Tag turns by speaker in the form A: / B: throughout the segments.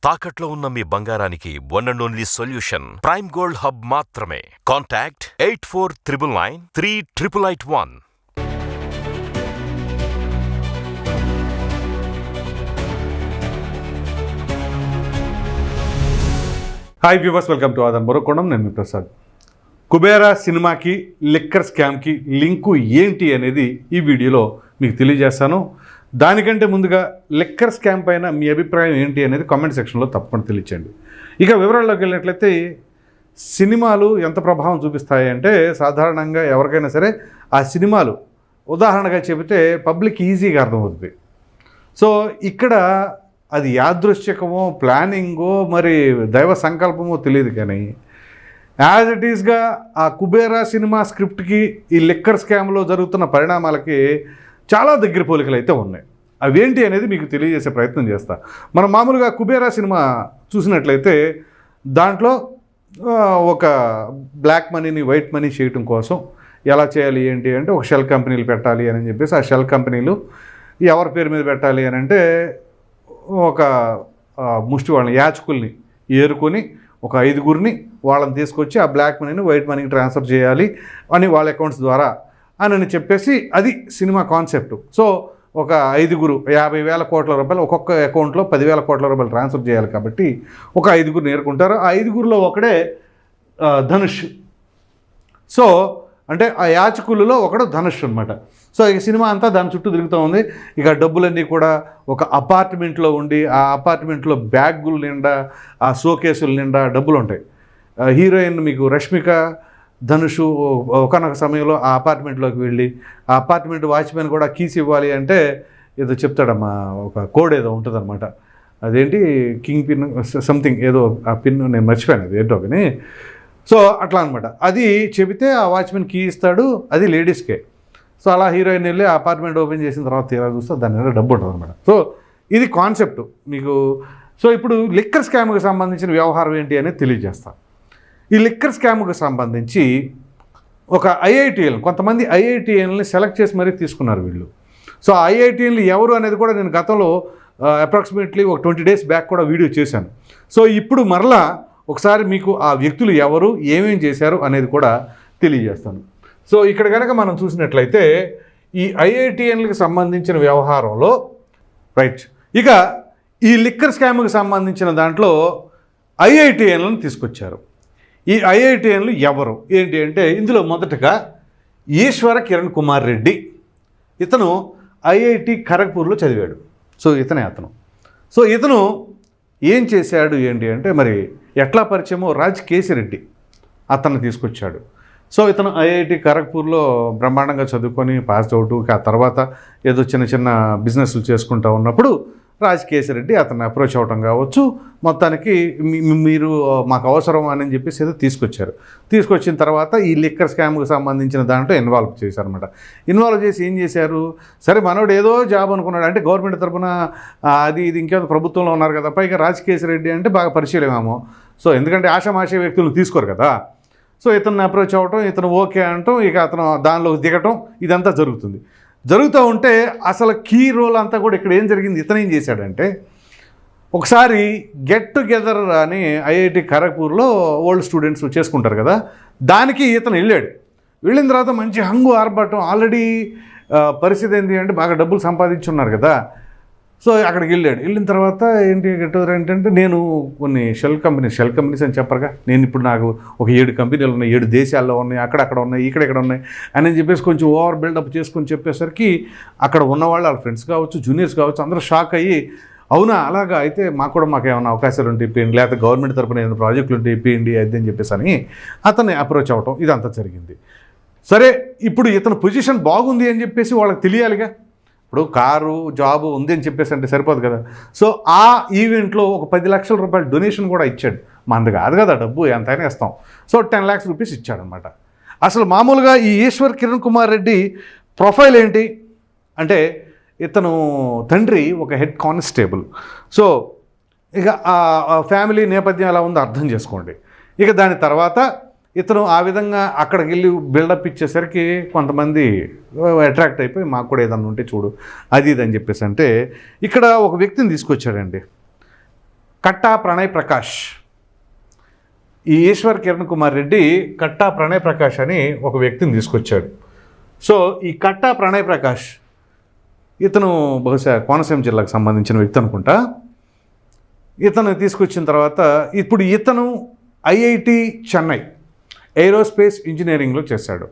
A: తాకట్లో ఉన్న మీ బంగారానికి one and only solution prime gold hub మాత్రమే. Contact 8499938881.
B: Hi viewers, welcome to ఆదాన్ మరోకొండం. నేను మీ ప్రసాద్. కుబేరా సినిమాకి లిక్కర్ స్కామ్కి లింకు ఏంటి అనేది ఈ వీడియోలో మీకు తెలియజేస్తాను. దానికంటే ముందుగా లిక్కర్ స్కామ్ పైన మీ అభిప్రాయం ఏంటి అనేది కామెంట్ సెక్షన్లో తప్పకుండా తెలియచేయండి. ఇక వివరాల్లోకి వెళ్ళినట్లయితే సినిమాలు ఎంత ప్రభావం చూపిస్తాయి అంటే, సాధారణంగా ఎవరికైనా సరే ఆ సినిమాలు ఉదాహరణగా చెబితే పబ్లిక్ ఈజీగా అర్థమవుతుంది. సో ఇక్కడ అది యాదృశ్చికమో ప్లానింగో మరి దైవ సంకల్పమో తెలియదు, కానీ యాజ్ ఇట్ ఈస్గా ఆ కుబేరా సినిమా స్క్రిప్ట్కి ఈ లిక్కర్ స్కామ్లో జరుగుతున్న పరిణామాలకి చాలా దగ్గర పోలికలు అయితే ఉన్నాయి. అవేంటి అనేది మీకు తెలియజేసే ప్రయత్నం చేస్తా. మనం మామూలుగా కుబేరా సినిమా చూసినట్లయితే దాంట్లో ఒక బ్లాక్ మనీని వైట్ మనీ చేయటం కోసం ఎలా చేయాలి ఏంటి అంటే, ఒక షెల్ కంపెనీలు పెట్టాలి అని చెప్పేసి ఆ షెల్ కంపెనీలు ఎవరి పేరు మీద పెట్టాలి అని అంటే, ఒక ముష్టి వాళ్ళని యాచకుల్ని ఏరుకొని ఒక 5గురిని వాళ్ళని తీసుకొచ్చి ఆ బ్లాక్ మనీని వైట్ మనీకి ట్రాన్స్ఫర్ చేయాలి అని వాళ్ళ అకౌంట్స్ ద్వారా అని చెప్పేసి అది సినిమా కాన్సెప్ట్. సో ఒక 5గురు 50,000 కోట్ల రూపాయలు ఒక్కొక్క అకౌంట్లో 10,000 కోట్ల రూపాయలు ట్రాన్స్ఫర్ చేయాలి కాబట్టి ఒక 5గురు నేర్కుంటారు. ఆ 5గురిలో ఒకడే ధనుష్. సో అంటే ఆ యాచకులలో ఒకడు ధనుష్ అనమాట. సో ఈ సినిమా అంతా దాని చుట్టూ తిరుగుతూ ఉంది. ఇక డబ్బులన్నీ కూడా ఒక అపార్ట్మెంట్లో ఉండి ఆ అపార్ట్మెంట్లో బ్యాగుల నిండా ఆ షోకేసుల నిండా డబ్బులు ఉంటాయి. హీరోయిన్ మీకు రష్మిక ధనుషు ఒకనొక సమయంలో ఆ అపార్ట్మెంట్లోకి వెళ్ళి ఆ అపార్ట్మెంట్ వాచ్మెన్ కూడా కీస్ ఇవ్వాలి అంటే ఏదో చెప్తాడమ్మా, ఒక కోడ్ ఏదో ఉంటుందన్నమాట. అదేంటి కింగ్ పిన్ సంథింగ్ ఏదో ఆ పిన్ నేను మర్చిపోయాను, అది ఏంటో కానీ. సో అట్లా అనమాట. అది చెబితే ఆ వాచ్మెన్ కీ ఇస్తాడు, అది లేడీస్కే. సో అలా హీరోయిన్ వెళ్ళి ఆ అపార్ట్మెంట్ ఓపెన్ చేసిన తర్వాత తీరా చూస్తే దాని మీద డబ్బు ఉంటుంది అనమాట. సో ఇది కాన్సెప్ట్ మీకు. సో ఇప్పుడు లిక్కర్ స్కామ్కి సంబంధించిన వ్యవహారం ఏంటి అనేది తెలియజేస్తాను. ఈ లిక్కర్ స్కామ్కి సంబంధించి ఒక ఐఐటీఎల్, కొంతమంది ఐఐటీఎల్ని సెలెక్ట్ చేసి మరీ తీసుకున్నారు వీళ్ళు. సో ఐఐటీఎల్ని ఎవరు అనేది కూడా నేను గతంలో అప్రాక్సిమేట్లీ ఒక 20 days బ్యాక్ కూడా వీడియో చేశాను. సో ఇప్పుడు మరలా ఒకసారి మీకు ఆ వ్యక్తులు ఎవరు, ఏమేం చేశారు అనేది కూడా తెలియజేస్తాను. సో ఇక్కడ కనుక మనం చూసినట్లయితే ఈ ఐఐటీఎన్లకు సంబంధించిన వ్యవహారంలో రైట్, ఇక ఈ లిక్కర్ స్కామ్కి సంబంధించిన దాంట్లో ఐఐటీఎన్లను తీసుకొచ్చారు. ఈ ఐఐటీఎన్లు ఎవరు ఏంటి అంటే, ఇందులో మొదటగా ఈశ్వర కిరణ్ కుమార్ రెడ్డి. ఇతను ఐఐటి ఖరగ్పూర్లో చదివాడు. సో అతను సో ఇతను ఏం చేశాడు ఏంటి అంటే, మరి ఎట్లా పరిచయమో రాజ్ కేసిరెడ్డి అతన్ని తీసుకొచ్చాడు. సో ఇతను ఐఐటి ఖరగ్పూర్లో బ్రహ్మాండంగా చదువుకొని పాస్ అవుట్, ఆ తర్వాత ఏదో చిన్న చిన్న బిజినెస్లు చేసుకుంటూ ఉన్నప్పుడు రాజ్ కేసిరెడ్డి అతన్ని అప్రోచ్ అవ్వటం కావచ్చు, మొత్తానికి మీరు మాకు అవసరం అని చెప్పేసి ఏదో తీసుకొచ్చారు. తీసుకొచ్చిన తర్వాత ఈ లిక్కర్ స్కామ్కి సంబంధించిన దాంట్లో ఇన్వాల్వ్ చేశారనమాట. ఇన్వాల్వ్ చేసి ఏం చేశారు, సరే మనోడు ఏదో జాబ్ అనుకున్నాడు, అంటే గవర్నమెంట్ తరఫున అది ఇది ఇంకేదో ప్రభుత్వంలో ఉన్నారు కదా, పైగా రాజ్ కేసిరెడ్డి అంటే బాగా పరిచయమేమో. సో ఎందుకంటే ఆషామాషి వ్యక్తులను తీసుకోరు కదా. సో ఇతన్ని అప్రోచ్ అవ్వటం, ఇతను ఓకే అంటాం, ఇక అతను దానిలోకి దిగటం, ఇదంతా జరుగుతుంది. జరుగుతూ ఉంటే అసలు కీ రోల్ అంతా కూడా ఇక్కడ ఏం జరిగింది, ఇతను ఏం చేశాడంటే, ఒకసారి గెట్ టుగెదర్ అని ఐఐటి ఖరగ్పూర్లో ఓల్డ్ స్టూడెంట్స్ చేసుకుంటారు కదా, దానికి ఇతను వెళ్ళాడు. వెళ్ళిన తర్వాత మంచి హంగు ఆర్భాటం, ఆల్రెడీ పరిస్థితి ఏంటి అంటే బాగా డబ్బులు సంపాదించున్నారు కదా. సో అక్కడికి వెళ్ళిన తర్వాత ఏంటి గెట్ టుగెదర్ ఏంటంటే, నేను కొన్ని షెల్ కంపెనీస్ అని చెప్పరుగా, నేను ఇప్పుడు నాకు ఒక 7 కంపెనీలు ఉన్నాయి, 7 దేశాల్లో ఉన్నాయి, అక్కడక్కడ ఉన్నాయి, ఇక్కడెక్కడ ఉన్నాయి అని చెప్పేసి కొంచెం ఓవర్ బిల్డప్ చేసుకొని చెప్పేసరికి అక్కడ ఉన్నవాళ్ళు వాళ్ళ ఫ్రెండ్స్ కావచ్చు, జూనియర్స్ కావచ్చు, అందరూ షాక్ అయ్యి, అవునా అలాగా అయితే మాకు ఏమైనా అవకాశాలు ఉంటే ఇప్పిండి, లేకపోతే గవర్నమెంట్ తరపున ఏమైనా ప్రాజెక్టులు ఉంటే ఇప్పిండి అది అని చెప్పేసి అని అతన్ని అప్రోచ్ అవ్వటం, ఇదంతా జరిగింది. సరే ఇప్పుడు ఇతను పొజిషన్ బాగుంది అని చెప్పేసి వాళ్ళకి తెలియాలిగా. ఇప్పుడు కారు జాబు ఉంది అని చెప్పేసి అంటే సరిపోదు కదా. సో ఆ ఈవెంట్లో ఒక 10 లక్షల రూపాయలు డొనేషన్ కూడా ఇచ్చాడు. మనది కాదు కదా డబ్బు, ఎంతైనా ఇస్తాం. సో 10 lakhs రూపీస్ ఇచ్చాడనమాట. అసలు మామూలుగా ఈ ఈశ్వర్ కిరణ్ కుమార్ రెడ్డి ప్రొఫైల్ ఏంటి అంటే, ఇతను తండ్రి ఒక హెడ్ కానిస్టేబుల్. సో ఇక ఆ ఫ్యామిలీ నేపథ్యం ఎలా ఉందో అర్థం చేసుకోండి. ఇక దాని తర్వాత ఇతను ఆ విధంగా అక్కడికి వెళ్ళి బిల్డప్ ఇచ్చేసరికి కొంతమంది అట్రాక్ట్ అయిపోయి మాకు కూడా ఏదన్నా ఉంటే చూడు అది ఇది అని చెప్పేసి అంటే ఇక్కడ ఒక వ్యక్తిని తీసుకొచ్చాడండి. కట్టా ప్రణయ్ ప్రకాష్. ఈ ఈశ్వర్ కిరణ్ కుమార్ రెడ్డి కట్టా ప్రణయ్ ప్రకాష్ అని ఒక వ్యక్తిని తీసుకొచ్చాడు. సో ఈ కట్టా ప్రణయ్ ప్రకాష్ ఇతను బహుశా కోనసీమ జిల్లాకు సంబంధించిన వ్యక్తి అనుకుంటా. ఇతను తీసుకొచ్చిన తర్వాత ఇప్పుడు ఇతను ఐఐటి చెన్నై ఏరోస్పేస్ ఇంజనీరింగ్లో చేశాడు.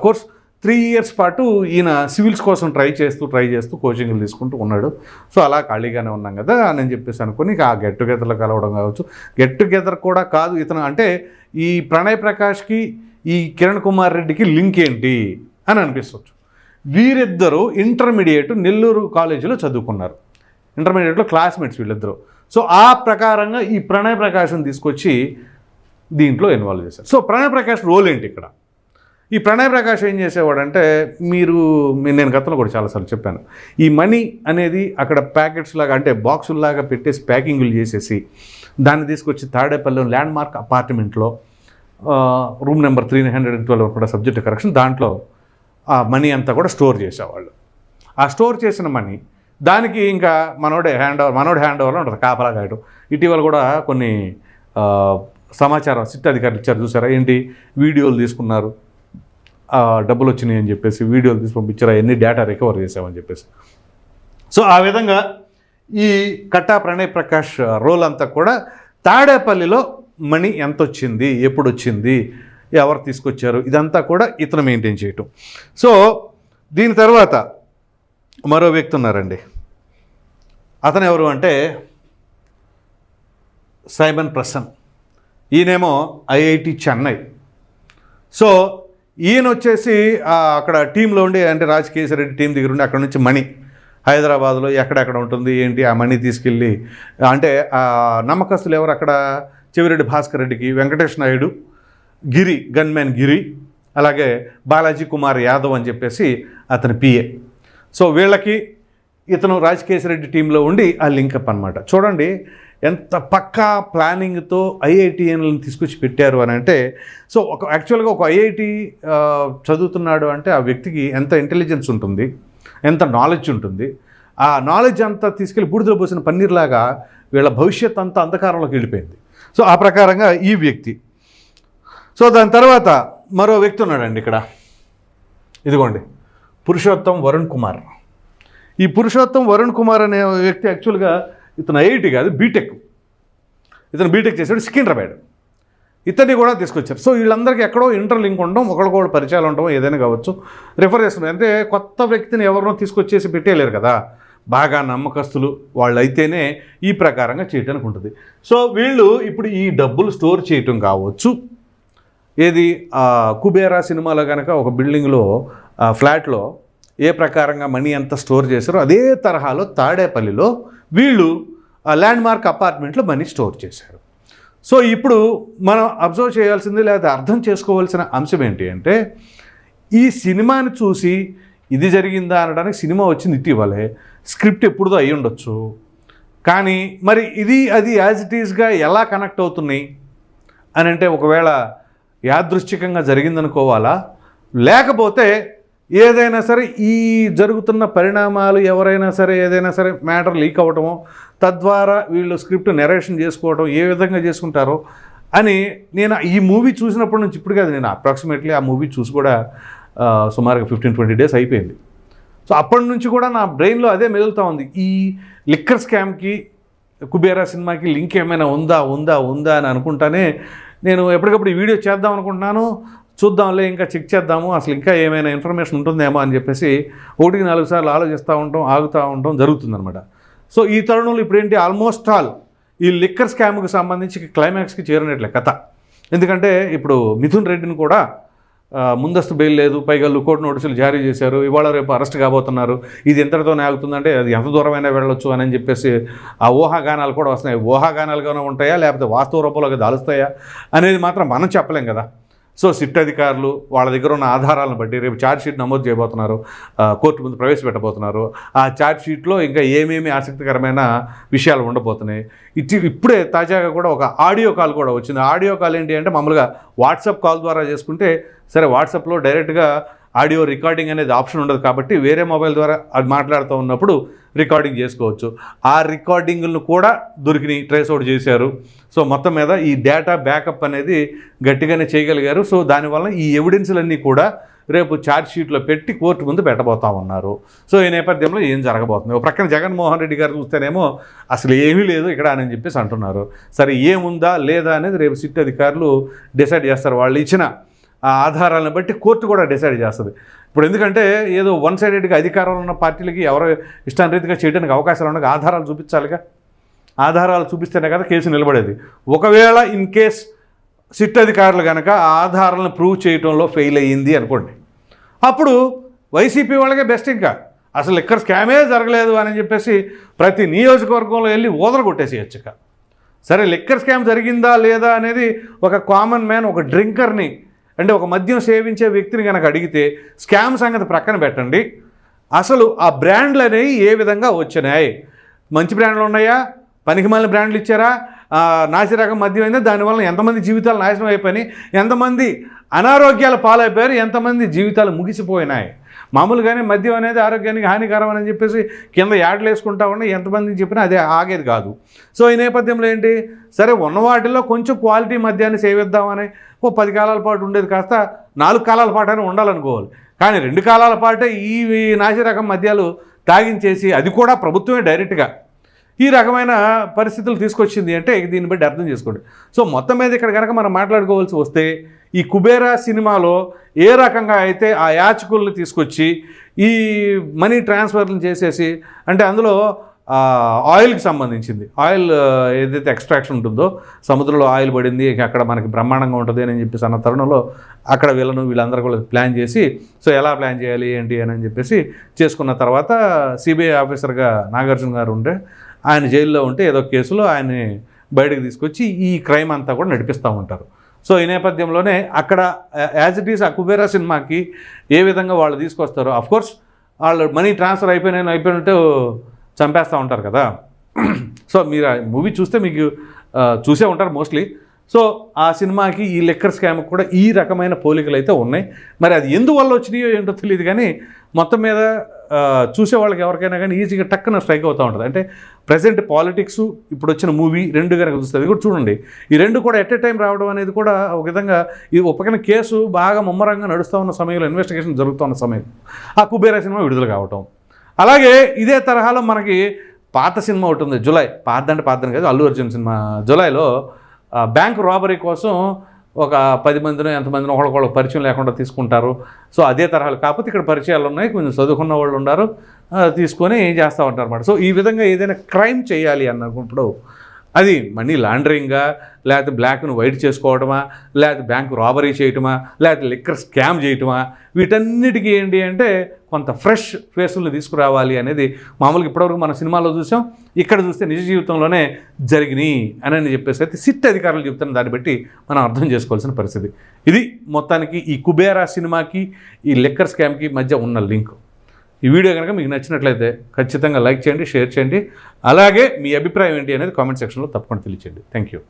B: కోర్స్ 3 years పాటు ఈయన సివిల్స్ కోసం ట్రై చేస్తూ కోచింగ్లు తీసుకుంటూ ఉన్నాడు. సో అలా ఖాళీగానే ఉన్నాం కదా అని చెప్పేసి అనుకుని ఆ గెట్ టుగెదర్లో కలవడం కావచ్చు. గెట్ టుగెదర్ కూడా కాదు, ఇతను అంటే ఈ ప్రణయ్ ప్రకాష్కి ఈ కిరణ్ కుమార్ రెడ్డికి లింక్ ఏంటి అని అనిపిస్తుంది. వీరిద్దరూ ఇంటర్మీడియట్ నెల్లూరు కాలేజీలో చదువుకున్నారు. ఇంటర్మీడియట్లో క్లాస్మేట్స్ వీళ్ళిద్దరూ. సో ఆ ప్రకారంగా ఈ ప్రణయ్ ప్రకాష్ని తీసుకొచ్చి దీంట్లో ఇన్వాల్వ్ చేశారు. సో ప్రణయ్ ప్రకాష్ రోల్ ఏంటి ఇక్కడ? ఈ ప్రణయ్ ప్రకాష్ ఏం చేసేవాడంటే, నేను గతంలో కూడా చాలాసార్లు చెప్పాను, ఈ మనీ అనేది అక్కడ ప్యాకెట్స్ లాగా అంటే బాక్సుల్లాగా పెట్టేసి ప్యాకింగ్లు చేసేసి దాన్ని తీసుకొచ్చి తాడేపల్లి ల్యాండ్ మార్క్ అపార్ట్మెంట్లో రూమ్ నెంబర్ 312 కూడా సబ్జెక్ట్ కరెక్షన్, దాంట్లో ఆ మనీ అంతా కూడా స్టోర్ చేసేవాళ్ళు. ఆ స్టోర్ చేసిన మనీ దానికి ఇంకా మనోడు హ్యాండ్ ఓవర్లో ఉంటుంది కాపలా కాయటం. ఇటీవల కూడా కొన్ని సమాచారం సిట్ అధికారులు ఇచ్చారు చూసారా, ఏంటి వీడియోలు తీసుకున్నారు, డబ్బులు వచ్చినాయి అని చెప్పేసి వీడియోలు తీసి పంపించారు, ఎన్ని డేటా రికవర్ చేసామని చెప్పేసి. సో ఆ విధంగా ఈ కట్టా ప్రణయ్ ప్రకాష్ రోల్ అంతా కూడా తాడేపల్లిలో మనీ ఎంత వచ్చింది, ఎప్పుడు వచ్చింది, ఎవరు తీసుకొచ్చారు, ఇదంతా కూడా ఇతను మెయింటైన్ చేయటం. సో దీని తర్వాత మరో వ్యక్తి ఉన్నారండి. అతను ఎవరు అంటే సైమన్ ప్రసన్. ఈయనేమో ఐఐటి చెన్నై. సో ఈయన వచ్చేసి అక్కడ టీంలో ఉండి అంటే రాజకేశ్వర రెడ్డి టీం దగ్గర ఉండి అక్కడ నుంచి మనీ హైదరాబాద్లో ఎక్కడెక్కడ ఉంటుంది ఏంటి ఆ మనీ తీసుకెళ్ళి అంటే నమ్మకస్తులు ఎవరు అక్కడ చెవిరెడ్డి భాస్కర్ రెడ్డికి వెంకటేష్ నాయుడు, గిరి గన్మ్యాన్ గిరి, అలాగే బాలాజీ కుమార్ యాదవ్ అని చెప్పేసి అతని పిఏ. సో వీళ్ళకి ఇతను రాజకేశ్వర రెడ్డి టీంలో ఉండి ఆ లింకప్ అనమాట. చూడండి ఎంత పక్కా ప్లానింగ్తో ఐఐటిఎన్లను తీసుకొచ్చి పెట్టారు అని అంటే. సో యాక్చువల్గా ఒక ఐఐటి చదువుతున్నాడు అంటే ఆ వ్యక్తికి ఎంత ఇంటెలిజెన్స్ ఉంటుంది, ఎంత నాలెడ్జ్ ఉంటుంది. ఆ నాలెడ్జ్ అంతా తీసుకెళ్ళి బూడిదలో పోసిన పన్నీర్లాగా వీళ్ళ భవిష్యత్ అంతా అంధకారంలోకి వెళ్ళిపోయింది. సో ఆ ప్రకారంగా ఈ వ్యక్తి. సో దాని తర్వాత మరో వ్యక్తి ఉన్నాడండి ఇక్కడ, ఇదిగోండి పురుషోత్తం వరుణ్ కుమార్. ఈ పురుషోత్తం వరుణ్ కుమార్ అనే వ్యక్తి యాక్చువల్గా ఇతను ఐఐటి కాదు, బీటెక్. ఇతను బీటెక్ చేశాడు సికింద్రాబాద్. ఇతన్ని కూడా తీసుకొచ్చారు. సో వీళ్ళందరికీ ఎక్కడో ఇంటర్లింక్ ఉండడం, ఒకరికొకరు పరిచయాలు ఉండడం, ఏదైనా కావచ్చు, రిఫర్ చేస్తున్నారు. అంటే కొత్త వ్యక్తిని ఎవరినో తీసుకొచ్చేసి పెట్టేయలేరు కదా, బాగా నమ్మకస్తులు వాళ్ళు అయితేనే ఈ ప్రకారంగా చేయడానికి ఉంటుంది. సో వీళ్ళు ఇప్పుడు ఈ డబ్బులు స్టోర్ చేయటం కావచ్చు, ఏది కుబేరా సినిమాలో కనుక ఒక బిల్డింగ్లో ఫ్లాట్లో ఏ ప్రకారంగా మనీ అంతా స్టోర్ చేశారో అదే తరహాలో తాడేపల్లిలో వీళ్ళు ల్యాండ్ మార్క్ అపార్ట్మెంట్లో మనీ స్టోర్ చేశారు. సో ఇప్పుడు మనం అబ్జర్వ్ చేయాల్సింది లేదా అర్థం చేసుకోవాల్సిన అంశం ఏంటి అంటే, ఈ సినిమాని చూసి ఇది జరిగిందా అనడానికి సినిమా వచ్చింది ఇటీవలే, స్క్రిప్ట్ ఎప్పుడుదో అయి ఉండొచ్చు, కానీ మరి ఇది అది యాజ్ ఇట్ ఈస్గా ఎలా కనెక్ట్ అవుతున్నాయి అని అంటే ఒకవేళ యాదృశ్చికంగా జరిగిందనుకోవాలా, లేకపోతే ఏదైనా సరే ఈ జరుగుతున్న పరిణామాలు ఎవరైనా సరే ఏదైనా సరే మ్యాటర్ లీక్ అవ్వటమో, తద్వారా వీళ్ళు స్క్రిప్ట్ నెరేషన్ చేసుకోవడం ఏ విధంగా చేసుకుంటారో అని నేను ఈ మూవీ చూసినప్పటి నుంచి ఇప్పుడు కాదు, నేను అప్రాక్సిమేట్లీ ఆ మూవీ చూసి కూడా సుమారుగా 15-20 days అయిపోయింది. సో అప్పటి నుంచి కూడా నా బ్రెయిన్లో అదే మెదులుతూ ఉంది, ఈ లిక్కర్ స్కామ్కి కుబేరా సినిమాకి లింక్ ఏమైనా ఉందా అని అనుకుంటానే నేను ఎప్పటికప్పుడు ఈ వీడియో చేద్దాం అనుకుంటున్నాను. చూద్దాంలే, ఇంకా చెక్ చేద్దాము, అసలు ఇంకా ఏమైనా ఇన్ఫర్మేషన్ ఉంటుందేమో అని చెప్పేసి 1-4 సార్లు ఆలోచిస్తూ ఉంటాం, ఆగుతూ ఉంటాం, జరుగుతుందనమాట. సో ఈ తరుణంలో ఇప్పుడు ఏంటి, ఆల్మోస్ట్ ఆల్ ఈ లిక్కర్ స్కామ్కి సంబంధించి క్లైమాక్స్కి చేరినట్లే కథ. ఎందుకంటే ఇప్పుడు మిథున్ రెడ్డిని కూడా ముందస్తు బెయిల్ లేదు, పైగా లుకౌట్ నోటీసులు జారీ చేశారు, ఇవాళ రేపు అరెస్ట్ కాబోతున్నారు. ఇది ఎంతటితోనే ఆగుతుందంటే అది ఎంత దూరమైనా వెళ్ళొచ్చు అని చెప్పేసి ఆ ఊహాగానాలు కూడా వస్తున్నాయి. ఊహాగానాలుగానే ఉంటాయా లేకపోతే వాస్తవ రూపంలోకి దాలుస్తాయా అనేది మాత్రం మనం చెప్పలేం కదా. సో సిట్ అధికారులు వాళ్ళ దగ్గర ఉన్న ఆధారాలను బట్టి రేపు ఛార్జ్షీట్ నమోదు చేయబోతున్నారు, కోర్టు ముందు ప్రవేశపెట్టబోతున్నారు. ఆ ఛార్జ్షీట్లో ఇంకా ఏమేమి ఆసక్తికరమైన విషయాలు ఉండబోతున్నాయి. ఇప్పుడే తాజాగా కూడా ఒక ఆడియో కాల్ కూడా వచ్చింది. ఆడియో కాల్ ఏంటి అంటే మామూలుగా వాట్సాప్ కాల్ ద్వారా చేసుకుంటే సరే, వాట్సాప్లో డైరెక్ట్గా ఆడియో రికార్డింగ్ అనేది ఆప్షన్ ఉండదు కాబట్టి వేరే మొబైల్ ద్వారా అది మాట్లాడుతూ ఉన్నప్పుడు రికార్డింగ్ చేసుకోవచ్చు. ఆ రికార్డింగ్లను కూడా దొరికినాయి, ట్రేస్ అవుట్ చేశారు. సో మొత్తం మీద ఈ డేటా బ్యాకప్ అనేది గట్టిగానే చేయగలిగారు. సో దానివల్ల ఈ ఎవిడెన్స్లన్నీ కూడా రేపు ఛార్జ్ షీట్లో పెట్టి కోర్టు ముందు పెట్టబోతా ఉన్నారు. సో ఈ నేపథ్యంలో ఏం జరగబోతుంది? ఒక ప్రక్కన జగన్మోహన్ రెడ్డి గారు చూస్తేనేమో అసలు ఏమీ లేదు ఇక్కడ అని చెప్పేసి అంటున్నారు. సరే ఏముందా లేదా అనేది రేపు సిట్ అధికారులు డిసైడ్ చేస్తారు. వాళ్ళు ఇచ్చిన ఆ ఆధారాలను బట్టి కోర్టు కూడా డిసైడ్ చేస్తుంది. ఇప్పుడు ఎందుకంటే ఏదో వన్ సైడెడ్గా అధికారంలో ఉన్న పార్టీలకి ఎవరో ఇష్టానురీతిగా చేయడానికి అవకాశాలు ఉండగా ఆధారాలు చూపించాలిగా. ఆధారాలు చూపిస్తేనే కదా కేసు నిలబడేది. ఒకవేళ ఇన్ కేస్ సిట్ అధికారులు కనుక ఆ ఆధారాలను ప్రూవ్ చేయడంలో ఫెయిల్ అయ్యింది అనుకోండి, అప్పుడు వైసీపీ వాళ్ళకే బెస్ట్. ఇంకా అసలు లిక్కర్ స్కామే జరగలేదు అని చెప్పేసి ప్రతి నియోజకవర్గంలో వెళ్ళి ఓదలు కొట్టేసేయచ్చు. ఇక సరే లిక్కర్ స్కామ్ జరిగిందా లేదా అనేది ఒక కామన్ మ్యాన్, ఒక డ్రింకర్ని, అంటే ఒక మద్యం సేవించే వ్యక్తిని కనుక అడిగితే స్కామ్ సంగతి ప్రక్కన పెట్టండి, అసలు ఆ బ్రాండ్లు అనేవి ఏ విధంగా వచ్చినాయి, మంచి బ్రాండ్లు ఉన్నాయా, పనికిమాలిన బ్రాండ్లు ఇచ్చారా, నాసి రకం మద్యం అయిందా, దానివల్ల ఎంతమంది జీవితాలు నాశనం అయిపోయినాయి, ఎంతమంది అనారోగ్యాల పాలైపోయారు, ఎంతమంది జీవితాలు ముగిసిపోయినాయి. మామూలుగానే మద్యం అనేది ఆరోగ్యానికి హానికరం అని చెప్పేసి కింద యాడ్లు వేసుకుంటా ఉన్నాయి, ఎంతమంది చెప్పినా అదే ఆగేది కాదు. సో ఈ నేపథ్యంలో ఏంటి, సరే ఉన్న వాటిల్లో కొంచెం క్వాలిటీ మద్యాన్ని సేవిద్దామని 10 కాలాల పాటు ఉండేది కాస్త 4 కాలాల పాటు అయినా ఉండాలనుకోవాలి. కానీ 2 కాలాల పాటే ఈ నాసి రకం మద్యాలు తాగించేసి, అది కూడా ప్రభుత్వమే డైరెక్ట్గా ఈ రకమైన పరిస్థితులు తీసుకొచ్చింది అంటే దీన్ని బట్టి అర్థం చేసుకోండి. సో మొత్తం మీద ఇక్కడ కనుక మనం మాట్లాడుకోవాల్సి వస్తే ఈ కుబేరా సినిమాలో ఏ రకంగా అయితే ఆ యాచకుల్ని తీసుకొచ్చి ఈ మనీ ట్రాన్స్ఫర్లు చేసేసి, అంటే అందులో ఆయిల్కి సంబంధించింది, ఆయిల్ ఏదైతే ఎక్స్ట్రాక్షన్ ఉంటుందో సముద్రంలో ఆయిల్ పడింది, అక్కడ మనకి బ్రహ్మాండంగా ఉంటుంది అని చెప్పేసి అన్న తరుణంలో అక్కడ వీళ్ళందరూ కూడా ప్లాన్ చేసి, సో ఎలా ప్లాన్ చేయాలి ఏంటి అని చెప్పేసి చేసుకున్న తర్వాత సిబిఐ ఆఫీసర్గా నాగార్జున గారు ఉంటే ఆయన జైల్లో ఉంటే ఏదో కేసులో ఆయన్ని బయటకు తీసుకొచ్చి ఈ క్రైమ్ అంతా కూడా నడిపిస్తూ ఉంటారు. సో ఈ నేపథ్యంలోనే అక్కడ యాజ్ ఇట్ ఈస్ ఆ కుబేరా సినిమాకి ఏ విధంగా వాళ్ళు తీసుకొస్తారో, అఫ్కోర్స్ వాళ్ళు మనీ ట్రాన్స్ఫర్ అయిపోయినట్టు చంపేస్తూ ఉంటారు కదా. సో మీరు ఆ మూవీ చూస్తే మీకు చూసే ఉంటారు మోస్ట్లీ. సో ఆ సినిమాకి ఈ లిక్కర్ స్కామ్కి కూడా ఈ రకమైన పోలికలు అయితే ఉన్నాయి. మరి అది ఎందువల్ల వచ్చినాయో ఏంటో తెలియదు, కానీ మొత్తం మీద చూసే వాళ్ళకి ఎవరికైనా కానీ ఈజీగా టక్కున స్ట్రైక్ అవుతూ ఉంటుంది. అంటే ప్రజెంట్ పాలిటిక్స్, ఇప్పుడు వచ్చిన మూవీ, రెండు కనుక చూస్తే అది కూడా చూడండి, ఈ రెండు కూడా ఎట్ ఎ టైం రావడం అనేది కూడా ఒక విధంగా ఈ పక్కన కేసు బాగా ముమ్మరంగా నడుస్తూ ఉన్న సమయంలో, ఇన్వెస్టిగేషన్ జరుగుతున్న సమయం ఆ కుబేరా సినిమా విడుదల కావటం. అలాగే ఇదే తరహాలో మనకి పాత సినిమా ఒకటి ఉంది, జులై. పాతదని కాదు, అల్లు అర్జున్ సినిమా జులైలో బ్యాంక్ రాబరీ కోసం ఒక 10 మందినో ఎంతమందినో ఒకళ్ళ పరిచయం లేకుండా తీసుకుంటారు. సో అదే తరహాలు, కాకపోతే ఇక్కడ పరిచయాలు ఉన్నాయి, కొంచెం చదువుకున్న వాళ్ళు ఉన్నారు, తీసుకొని చేస్తూ ఉంటారు అన్నమాట. సో ఈ విధంగా ఏదైనా క్రైమ్ చేయాలి అన్నప్పుడు అది మనీ లాండరింగా, లేకపోతే బ్లాక్ను వైట్ చేసుకోవడమా, లేకపోతే బ్యాంకు రాబరీ చేయటమా, లేకపోతే లిక్కర్ స్కామ్ చేయటమా, వీటన్నిటికీ ఏంటి అంటే కొంత ఫ్రెష్ ఫేసుల్ని తీసుకురావాలి అనేది మామూలుగా ఇప్పటివరకు మన సినిమాలో చూసాం, ఇక్కడ చూస్తే నిజ జీవితంలోనే జరిగినాయి అని చెప్పేసి అయితే సిట్ అధికారులు చెప్తున్న దాన్ని బట్టి మనం అర్థం చేసుకోవాల్సిన పరిస్థితి. ఇది మొత్తానికి ఈ కుబేరా సినిమాకి ఈ లిక్కర్ స్కామ్కి మధ్య ఉన్న లింక్. ఈ వీడియో కనుక మీకు నచ్చినట్లయితే ఖచ్చితంగా లైక్ చేయండి, షేర్ చేయండి. అలాగే మీ అభిప్రాయం ఏంటి అనేది కామెంట్ సెక్షన్లో తప్పకుండా తెలియచేయండి. Thank you.